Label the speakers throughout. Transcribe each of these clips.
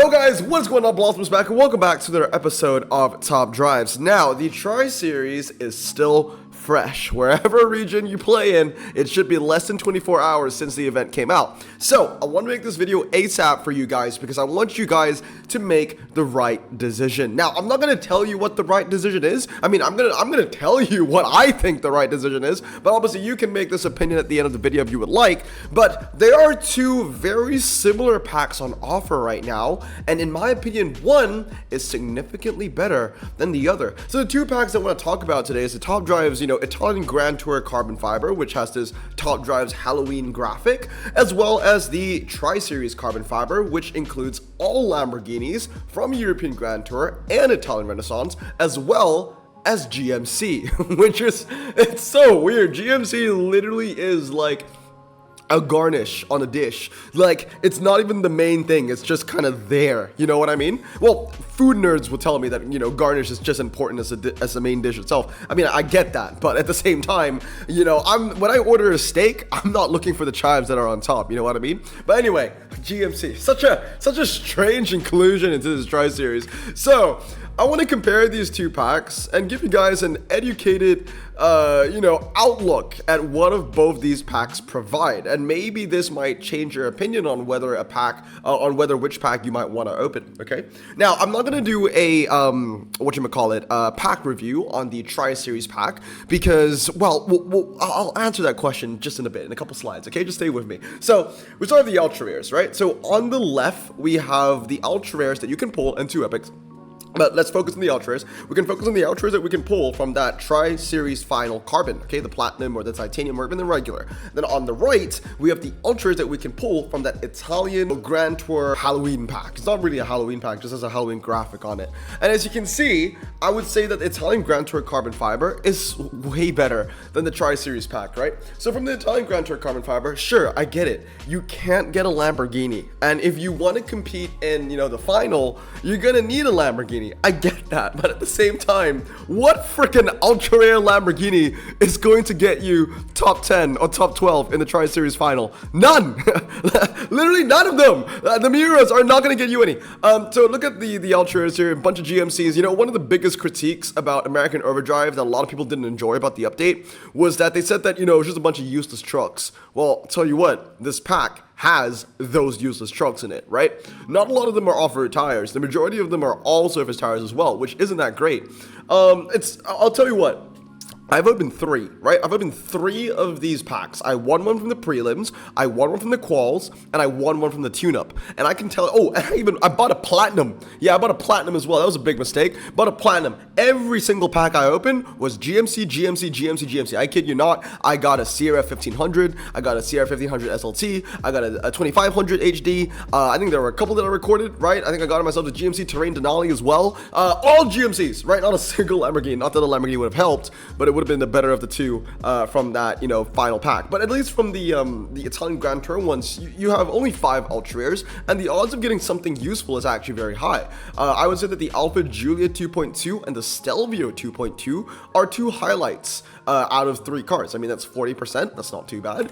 Speaker 1: Yo guys, what's going on? Blossoms back and welcome back to another episode of Top Drives. Now, the Tri-Series is still fresh. Wherever region you play in, it should be less than 24 hours since the event came out. So, I want to make this video ASAP for you guys because I want you guys to make the right decision. Now, I'm not going to tell you what the right decision is. I mean, I'm going to tell you what I think the right decision is, but obviously you can make this opinion at the end of the video if you would like. But there are two very similar packs on offer right now, and in my opinion, one is significantly better than the other. So the two packs I want to talk about today is the Top Drives, Italian Grand Tour Carbon Fiber, which has this Top Drives Halloween graphic, as well as the Tri-Series Carbon Fiber, which includes all Lamborghinis from European Grand Tour and Italian Renaissance, as well as GMC, which is, it's so weird. GMC literally is like a garnish on a dish. Like, it's not even the main thing, it's just kind of there, you know what I mean? Well, food nerds will tell me that, garnish is just important as the main dish itself. I mean, I get that, but at the same time, when I order a steak, I'm not looking for the chives that are on top, you know what I mean? But anyway, GMC, such a strange inclusion into this Tri-Series. So, I want to compare these two packs and give you guys an educated, outlook at what of both these packs provide, and maybe this might change your opinion on whether which pack you might want to open. Okay. Now, I'm not gonna do a pack review on the Tri-Series pack because, I'll answer that question just in a bit, in a couple slides. Okay, just stay with me. So we start with the ultra rares, right? So on the left we have the ultra rares that you can pull and two epics. But let's focus on the ultras. We can focus on the ultras that we can pull from that Tri-Series Final Carbon, okay, the Platinum or the Titanium or even the regular. Then on the right, we have the ultras that we can pull from that Italian Grand Tour Halloween pack. It's not really a Halloween pack, just has a Halloween graphic on it. And as you can see, I would say that the Italian Grand Tour Carbon Fiber is way better than the Tri-Series pack, right? So from the Italian Grand Tour Carbon Fiber, sure, I get it. You can't get a Lamborghini. And if you want to compete in, the final, you're gonna need a Lamborghini. I get that, but at the same time, what freaking ultra rare Lamborghini is going to get you top 10 or top 12 in the Tri-Series final? None! Literally none of them! The Miuras are not going to get you any. So look at the ultra rares here, a bunch of GMCs. One of the biggest critiques about American Overdrive that a lot of people didn't enjoy about the update was that they said that, it was just a bunch of useless trucks. Well, tell you what, this pack has those useless trucks in it, right? Not a lot of them are off-road tires. The majority of them are all surface tires as well, which isn't that great. I'll tell you what. I've opened three, right? I've opened three of these packs. I won one from the prelims, I won one from the quals, and I won one from the tune-up. And I can tell, I bought a platinum. Yeah, I bought a platinum as well. That was a big mistake. Bought a platinum. Every single pack I opened was GMC. I kid you not. I got a CRF 1500. I got a CRF 1500 SLT. I got a 2500 HD. I think there were a couple that I recorded, right? I think I got myself the GMC Terrain Denali as well. All GMCs, right? Not a single Lamborghini. Not that a Lamborghini would have helped, but it would have been the better of the two from that final pack. But at least from the Italian Grand Tour ones, you have only 5 ultra rares, and the odds of getting something useful is actually very high. I would say that the Alpha Giulia 2.2 and the Stelvio 2.2 are two highlights out of 3 cars. I mean, that's 40%. That's not too bad.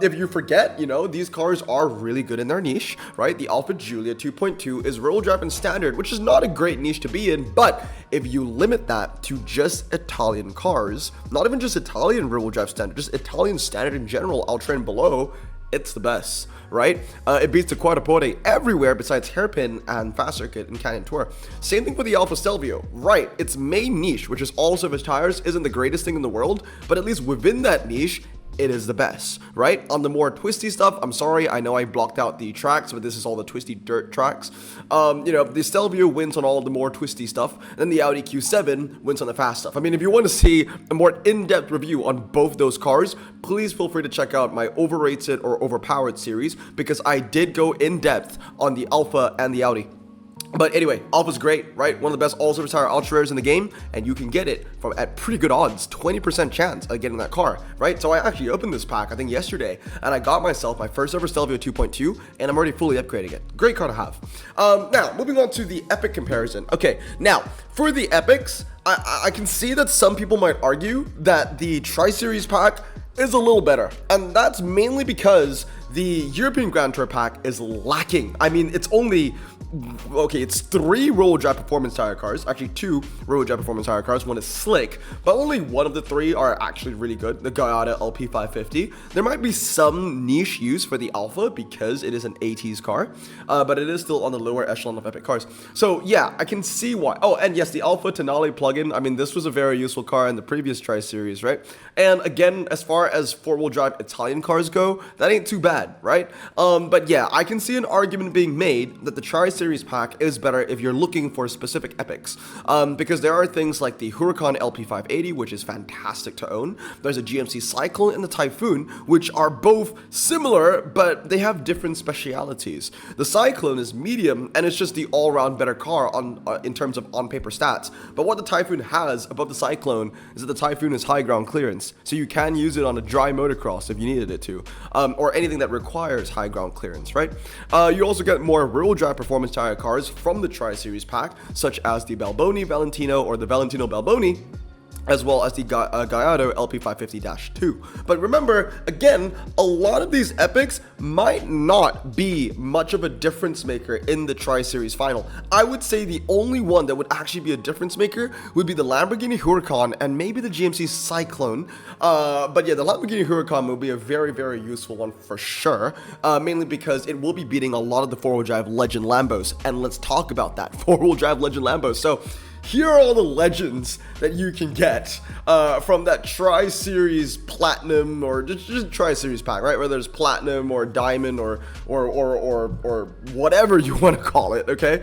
Speaker 1: If you forget, these cars are really good in their niche, right? The Alpha Giulia 2.2 is rear-wheel drive and standard, which is not a great niche to be in, but if you limit that to just Italian cars, not even just Italian rear-wheel drive standard, just Italian standard in general, ultra and below, it's the best, right? It beats the Quadruporte everywhere besides Hairpin and Fast Circuit and Canyon Tour. Same thing for the Alfa Stelvio, right? Its main niche, which is all surface tires, isn't the greatest thing in the world, but at least within that niche, it is the best, right? On the more twisty stuff, I'm sorry, I know I blocked out the tracks, but this is all the twisty dirt tracks. The Stelvio wins on all the more twisty stuff, and then the Audi Q7 wins on the fast stuff. I mean, if you want to see a more in-depth review on both those cars, please feel free to check out my overrated or overpowered series, because I did go in-depth on the Alpha and the Audi. But anyway, Alpha's great, right? One of the best all-surface tire ultra rares in the game, and you can get it at pretty good odds, 20% chance of getting that car, right? So I actually opened this pack, I think yesterday, and I got myself my first ever Stelvio 2.2, and I'm already fully upgrading it. Great car to have. Now, moving on to the Epic comparison. Okay, now, for the Epics, I can see that some people might argue that the Tri-Series pack is a little better, and that's mainly because the European Grand Tour pack is lacking. I mean, it's only okay, it's 3 rear-wheel drive performance tire cars, actually 2 rear-wheel drive performance tire cars. One is slick, but only one of the 3 are actually really good, the Gallardo LP550. There might be some niche use for the Alpha because it is an 80s car, but it is still on the lower echelon of epic cars. So yeah, I can see why. Oh, and yes, the Alpha Tonale plugin, I mean, this was a very useful car in the previous Tri-Series, right? And again, as far as 4-wheel drive Italian cars go, that ain't too bad, right? But yeah, I can see an argument being made that the Tri-Series pack is better if you're looking for specific epics, because there are things like the Huracan LP580, which is fantastic to own. There's a GMC Cyclone and the Typhoon, which are both similar, but they have different specialities. The Cyclone is medium, and it's just the all-around better car on in terms of on-paper stats. But what the Typhoon has above the Cyclone is that the Typhoon is high ground clearance, so you can use it on a dry motocross if you needed it to, or anything that requires high ground clearance, right? You also get more rear-wheel drive performance tire cars from the Tri-Series pack, such as the Balboni Valentino or the Valentino Balboni, as well as the Gallardo LP550-2. But remember, again, a lot of these epics might not be much of a difference maker in the Tri-Series final. I would say the only one that would actually be a difference maker would be the Lamborghini Huracan and maybe the GMC Cyclone. But yeah, the Lamborghini Huracan will be a very, very useful one for sure, mainly because it will be beating a lot of the 4-wheel drive Legend Lambos. And let's talk about that 4-wheel drive Legend Lambos. So here are all the legends that you can get from that Tri-Series Platinum, or just Tri-Series pack, right? Whether it's Platinum or Diamond or whatever you want to call it, okay?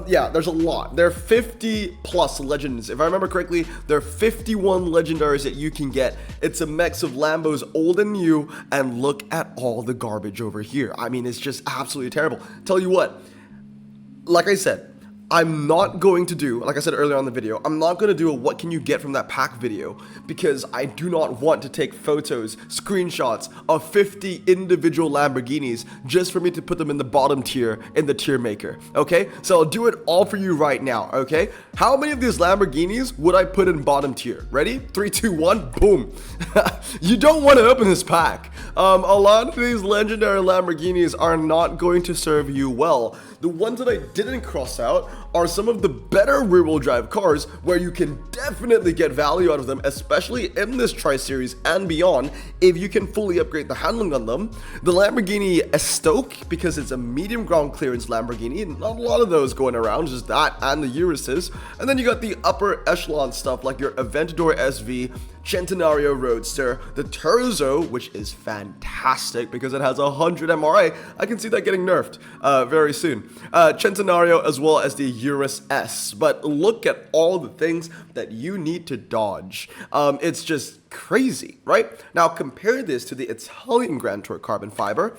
Speaker 1: Yeah, there's a lot. There are 50 plus legends. If I remember correctly, there are 51 legendaries that you can get. It's a mix of Lambos old and new, and look at all the garbage over here. I mean, it's just absolutely terrible. Tell you what, like I said, I'm not going to do, like I said earlier on the video, I'm not going to do a what can you get from that pack video, because I do not want to take photos, screenshots of 50 individual Lamborghinis just for me to put them in the bottom tier in the tier maker, okay? So I'll do it all for you right now, okay? How many of these Lamborghinis would I put in bottom tier? Ready? 3, 2, 1, boom. You don't want to open this pack. A lot of these legendary Lamborghinis are not going to serve you well. The ones that I didn't cross out are some of the better rear-wheel drive cars where you can definitely get value out of them, especially in this Tri-Series and beyond, if you can fully upgrade the handling on them. The Lamborghini Estoque, because it's a medium ground clearance Lamborghini, not a lot of those going around, just that and the Urises. And then you got the upper echelon stuff like your Aventador SV, Centenario Roadster, the Terzo, which is fantastic because it has 100 MRA. I can see that getting nerfed very soon. Centenario, as well as the Urus S. But look at all the things that you need to dodge. It's just crazy, right? Now compare this to the Italian Grand Tour carbon fiber.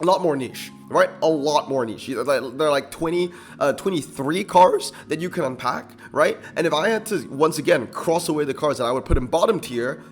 Speaker 1: A lot more niche, right? A lot more niche. They're like 23 cars that you can unpack, right? And if I had to, once again, cross away the cars that I would put in bottom tier,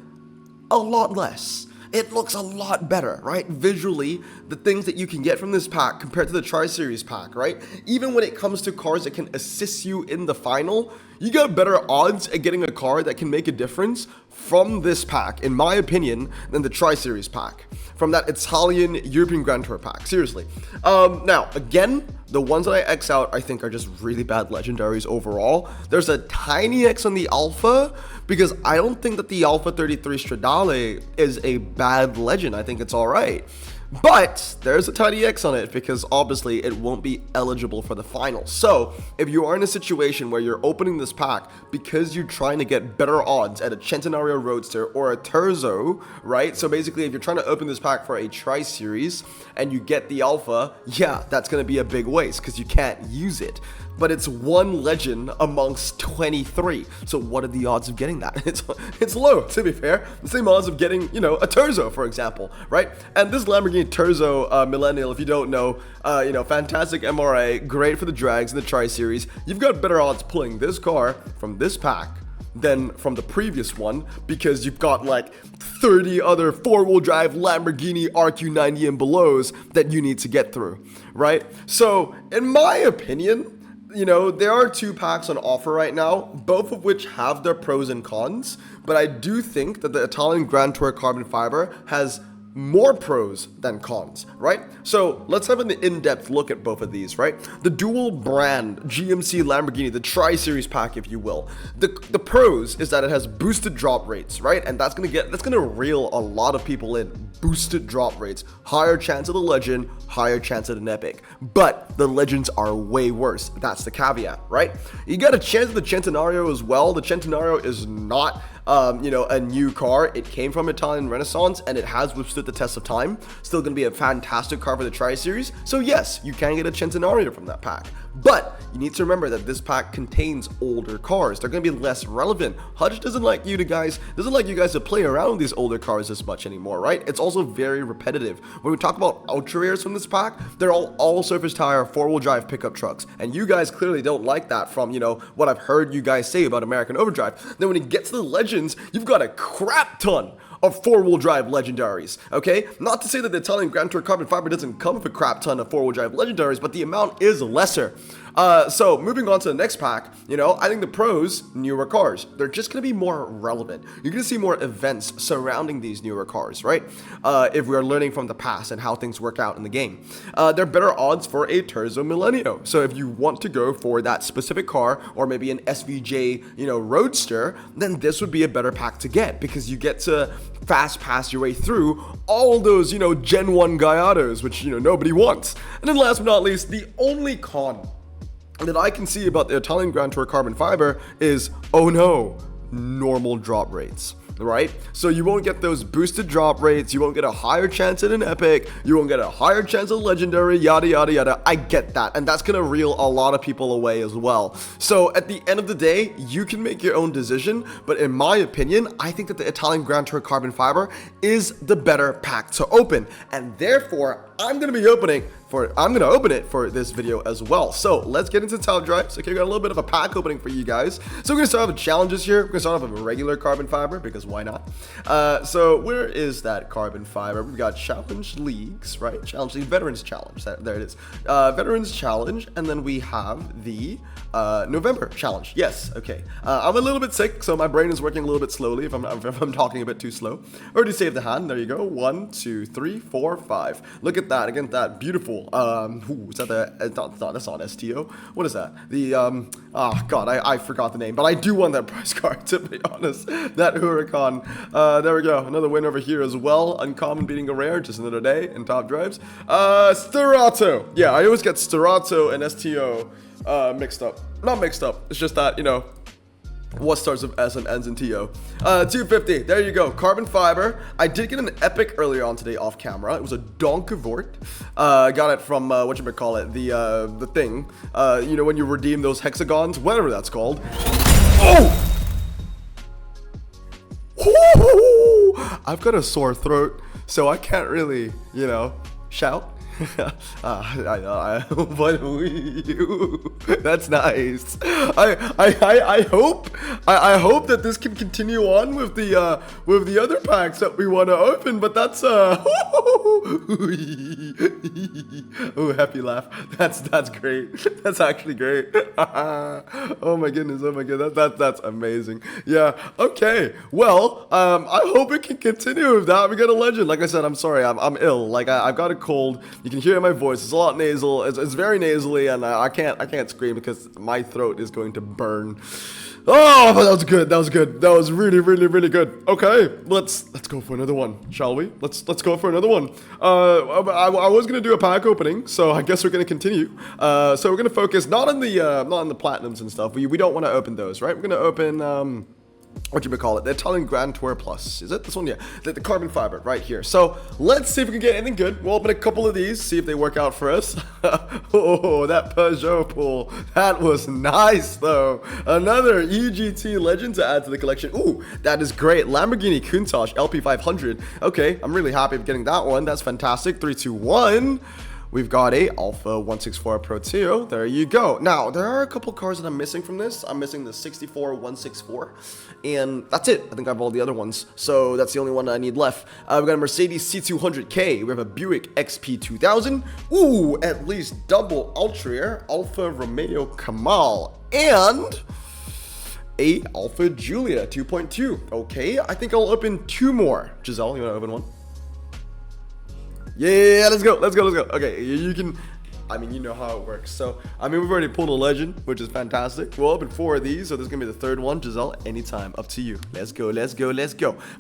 Speaker 1: a lot less. It looks a lot better, right? Visually, the things that you can get from this pack compared to the Tri-Series pack, right? Even when it comes to cars that can assist you in the final, you got better odds at getting a car that can make a difference from this pack, in my opinion, than the Tri-Series pack, from that Italian European Grand Tour pack, seriously. Now, again, the ones that I X out, I think are just really bad legendaries overall. There's a tiny X on the Alpha, because I don't think that the Alpha 33 Stradale is a bad legend. I think it's alright. But there's a tiny X on it because obviously it won't be eligible for the final. So if you are in a situation where you're opening this pack because you're trying to get better odds at a Centenario Roadster or a Terzo, right? So basically if you're trying to open this pack for a Tri-Series and you get the Alpha, yeah, that's going to be a big waste because you can't use it. But it's one legend amongst 23. So what are the odds of getting that? It's low, to be fair. The same odds of getting, you know, a Terzo, for example, right? And this Lamborghini Terzo Millennial, if you don't know, fantastic MRA, great for the drags in the Tri-Series. You've got better odds pulling this car from this pack than from the previous one, because you've got like 30 other 4-wheel drive Lamborghini RQ90 and belows that you need to get through, right? So in my opinion, you know, there are 2 packs on offer right now, both of which have their pros and cons, but I do think that the Italian Grand Tour carbon fiber has more pros than cons, right? So let's have an in-depth look at both of these, right? The dual brand GMC Lamborghini, the Tri-Series pack, if you will. The pros is that it has boosted drop rates, right? And that's gonna reel a lot of people in. Boosted drop rates, higher chance of the legend, higher chance of an epic. But the legends are way worse. That's the caveat, right? You got a chance of the Centenario as well. The Centenario is not a new car. It came from Italian Renaissance and it has withstood the test of time. Still going to be a fantastic car for the Tri-Series. So yes, you can get a Centenario from that pack. But you need to remember that this pack contains older cars. They're going to be less relevant. Hutch doesn't like you guys to play around with these older cars as much anymore, right? It's also very repetitive. When we talk about ultra rares from this pack, they're all surface tire, 4-wheel drive pickup trucks. And you guys clearly don't like that from, what I've heard you guys say about American Overdrive. Then when it gets to the legends, you've got a crap ton of 4-wheel drive legendaries, okay? Not to say that the Italian Grand Tour Carbon Fiber doesn't come with a crap ton of 4-wheel drive legendaries, but the amount is lesser. So moving on to the next pack, I think the pros, newer cars, they're just going to be more relevant. You're going to see more events surrounding these newer cars, right? If we are learning from the past and how things work out in the game. They're better odds for a Terzo Millennio. So if you want to go for that specific car or maybe an SVJ, Roadster, then this would be a better pack to get because you get to fast pass your way through all those, Gen 1 Gallardos, which, nobody wants. And then last but not least, the only con that I can see about the Italian Grand Tour Carbon Fiber is, oh no, normal drop rates. Right? So you won't get those boosted drop rates, you won't get a higher chance at an epic, you won't get a higher chance of legendary, yada yada yada. I get that, and that's gonna reel a lot of people away as well. So at the end of the day, you can make your own decision, but in my opinion, I think that the Italian Grand Tour Carbon Fiber is the better pack to open, and therefore I'm gonna open it for this video as well. So let's get into top drives. Okay, we got a little bit of a pack opening for you guys. So we're gonna start off with challenges here. We're gonna start off with a regular carbon fiber because why not? So where is that carbon fiber? We've got challenge leagues, right? Challenge league, veterans challenge. There it is. Veterans challenge, and then we have the November challenge. Yes, okay. I'm a little bit sick, so my brain is working a little bit slowly if I'm talking a bit too slow. Already saved the hand. There you go. 1, 2, 3, 4, 5. Look at that. Again, that beautiful. Is that that's not STO. What is that? The God, I forgot the name, but I do want that prize card, to be honest. That Huracan. There we go. Another win over here as well. Uncommon beating a rare, just another day in top drives. Sterato. Yeah, I always get Sterato and STO mixed up. Not mixed up. It's just that, what starts with S and ends in TO. 250, there you go, carbon fiber. I did get an epic earlier on today off camera. It was a Donkavort. Got it from, the thing. When you redeem those hexagons, whatever that's called. Oh! I've got a sore throat, so I can't really, shout. But that's nice. I hope that this can continue on with the other packs that we want to open. But that's oh, happy laugh. That's great. That's actually great. Oh my goodness. That's amazing. Yeah. Okay. Well, I hope it can continue with that. We got a legend. Like I said, I'm sorry. I'm ill. Like I've got a cold. You can hear my voice. It's a lot nasal. It's very nasally, and I can't scream because my throat is going to burn. Oh, but that was good. That was really, really, really good. Okay, let's go for another one, shall we? Let's go for another one. I was gonna do a pack opening, so I guess we're gonna continue. So we're gonna focus not on the platinums and stuff. We don't want to open those, right? We're gonna open the Italian Grand Tour Plus. Is it this one? Yeah, the carbon fiber right here. So let's see if we can get anything good. We'll open a couple of these, see if they work out for us. Oh, that Peugeot pull. That was nice though. Another EGT legend to add to the collection. Ooh, that is great. Lamborghini Countach LP500. Okay, I'm really happy with getting that one. That's fantastic. 3, 2, 1. We've got a Alpha 164 Pro 2. There you go. Now, there are a couple cars that I'm missing from this. I'm missing the 64 164, and that's it. I think I have all the other ones, so that's the only one I need left. We've got a Mercedes C200K. We have a Buick XP2000. Ooh, at least double Ultra Rare Alfa Romeo Kamal, and a Alfa Giulia 2.2. Okay, I think I'll open 2 more. Giselle, you want to open one? Yeah, let's go. Okay, you can. I mean, you know how it works. So, I mean, we've already pulled a legend, which is fantastic. We'll open 4 of these, so this is going to be the 3rd one. Giselle, anytime. Up to you. Let's go.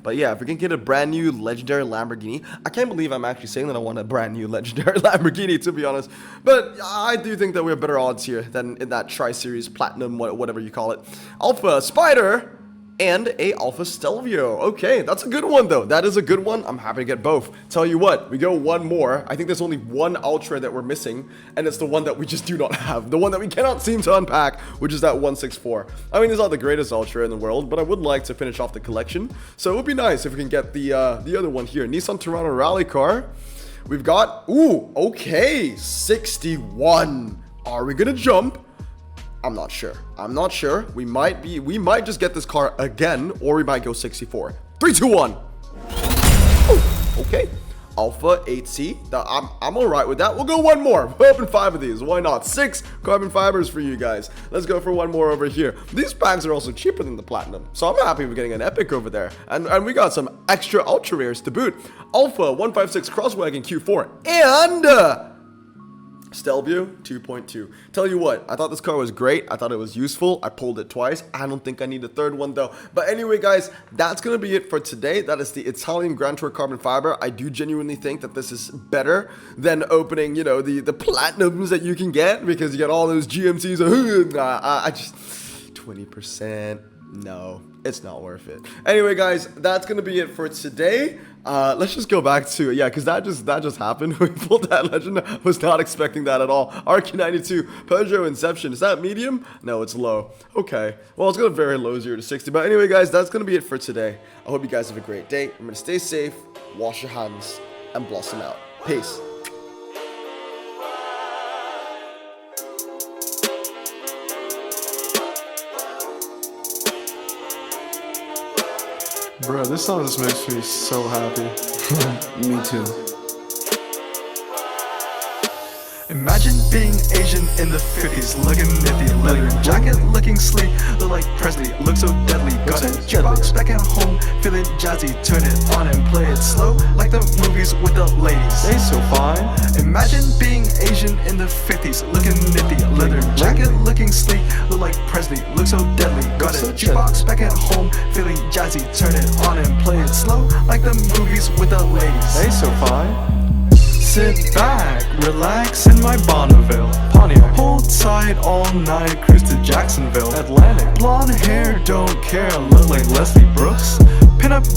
Speaker 1: But yeah, if we can get a brand new legendary Lamborghini, I can't believe I'm actually saying that I want a brand new legendary Lamborghini, to be honest. But I do think that we have better odds here than in that Tri-Series Platinum, whatever you call it. Alpha Spider and a Alpha Stelvio. Okay, that's a good one though. That is a good one. I'm happy to get both. Tell you what, we go one more. I think there's only one Ultra that we're missing, and it's the one that we just do not have. The one that we cannot seem to unpack, which is that 164. I mean, it's not the greatest Ultra in the world, but I would like to finish off the collection. So it would be nice if we can get the other one here. Nissan Toronto Rally car. We've got, ooh, okay, 61. Are we gonna jump? I'm not sure. We might just get this car again, or we might go 64. 3, 2, 1. Oh, okay. Alpha 8C. I'm all right with that. We'll go one more. We'll open 5 of these. Why not? 6 carbon fibers for you guys. Let's go for one more over here. These packs are also cheaper than the Platinum, so I'm happy with getting an Epic over there. And we got some extra Ultra Rares to boot. Alpha 156 Crosswagon Q4 and Stelvio 2.2. Tell you what, I thought this car was great. I thought it was useful. I pulled it twice. I don't think I need a 3rd one though. But anyway, guys, that's gonna be it for today. That is the Italian Grand Tour carbon fiber. I do genuinely think that this is better than opening, you know, the platinums that you can get, because you get all those GMCs. I just 20%. No, it's not worth it. Anyway, guys, that's gonna be it for today. Let's just go back to, yeah, because that just happened. We pulled that legend. I was not expecting that at all. RQ92 Peugeot Inception. Is that medium? No, it's low. Okay, well, it's gonna very low 0 to 60. But anyway, guys, that's gonna be it for today. I hope you guys have a great day. I'm gonna stay safe, wash your hands, and blossom out. Peace.
Speaker 2: Bro, this song just makes me so happy.
Speaker 3: Me too.
Speaker 4: Imagine being Asian in the 50s, looking nifty, leather jacket, looking sleek, look like Presley, look so deadly. Got a jukebox back at home, feeling jazzy, turn it on and play it slow, like the movies with the ladies.
Speaker 2: They so fine.
Speaker 4: Imagine being Asian in the 50s, looking nifty, leather jacket, looking sleek, look like Presley, look so deadly. Got a jukebox back at home, feeling jazzy, turn it on and play it slow, like the movies with the ladies.
Speaker 2: They so fine.
Speaker 4: Sit back, relax in my Bonneville Pontiac. Hold tight all night, cruise to Jacksonville
Speaker 2: Atlantic.
Speaker 4: Blonde hair, don't care, look like Leslie Brooks. Pin up